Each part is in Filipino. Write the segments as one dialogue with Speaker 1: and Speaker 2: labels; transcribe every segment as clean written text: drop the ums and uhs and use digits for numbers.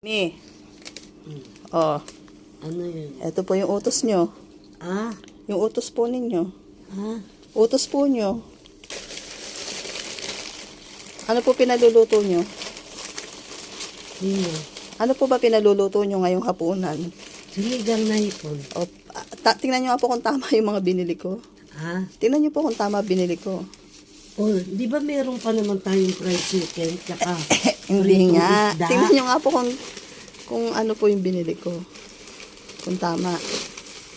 Speaker 1: Mi. Oh,
Speaker 2: Ano yun?
Speaker 1: ito po yung utos nyo.
Speaker 2: Ah?
Speaker 1: Yung utos po ninyo.
Speaker 2: Ah?
Speaker 1: Utos po nyo. Ano po pinaluluto nyo?
Speaker 2: Sino?
Speaker 1: Ano po ba pinaluluto nyo ngayong hapunan?
Speaker 2: Sinigang na hipon.
Speaker 1: O, tingnan nyo nga po kung tama yung mga binili ko.
Speaker 2: Ah?
Speaker 1: Tingnan nyo po kung tama binili ko.
Speaker 2: Oh, di ba meron pa naman tayong fried chicken? Tsaka
Speaker 1: Hindi
Speaker 2: pritong
Speaker 1: nga.
Speaker 2: isda?
Speaker 1: Tingnan nyo nga po kung ano po yung binili ko. Kung tama.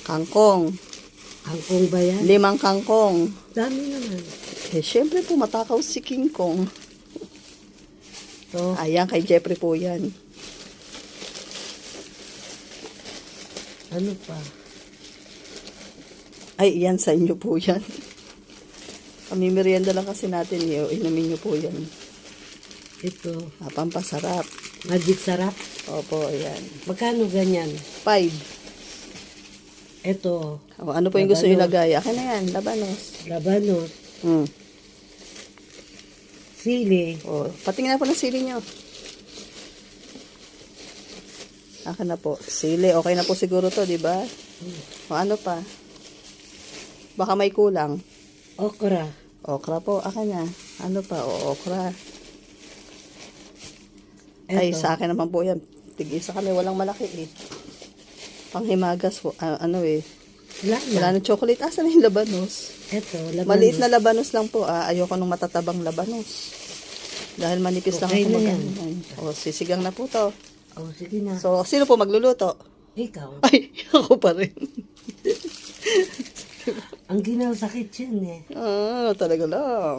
Speaker 1: Kangkong.
Speaker 2: Kangkong ba yan?
Speaker 1: 5 kangkong.
Speaker 2: Dami naman.
Speaker 1: Eh, syempre po, matakaw si King Kong.
Speaker 2: To.
Speaker 1: Ayan, kay Jeffrey po yan.
Speaker 2: Ano pa?
Speaker 1: Ay, yan, sa inyo po yan. Kami merienda lang kasi natin, inumin nyo po yan.
Speaker 2: Ito.
Speaker 1: Pampasarap.
Speaker 2: Magic sarap.
Speaker 1: Opo, ayan.
Speaker 2: Magkano ganyan?
Speaker 1: 5.
Speaker 2: Ito.
Speaker 1: O, ano po yung gusto nyo ilagay? Akin na yan, labanos.
Speaker 2: Labanos.
Speaker 1: Hmm.
Speaker 2: Sili.
Speaker 1: O, patingin na po ng sili nyo. Akin na po. Sili, okay na po siguro to, di ba? O, ano pa? Baka may kulang.
Speaker 2: Okra.
Speaker 1: Okra po, akin na. Ano pa? O, okra.
Speaker 2: Ito.
Speaker 1: Ay, sa akin naman po yan. Tig-isa kami, walang malaki eh. Panghimagas po, ano eh.
Speaker 2: Wala na.
Speaker 1: Wala na chocolate. Asa na yung labanos?
Speaker 2: Ito. Labanos.
Speaker 1: Maliit na labanos lang po. Ayoko nung matatabang labanos. Dahil manipis lang
Speaker 2: Okay
Speaker 1: ako
Speaker 2: na
Speaker 1: mag-ano. O, sisigang na po to.
Speaker 2: Oh, sige na.
Speaker 1: So, sino po magluluto?
Speaker 2: Ikaw.
Speaker 1: Ay, ako pa rin.
Speaker 2: Ang ginaw sa kitchen eh.
Speaker 1: Talaga lang.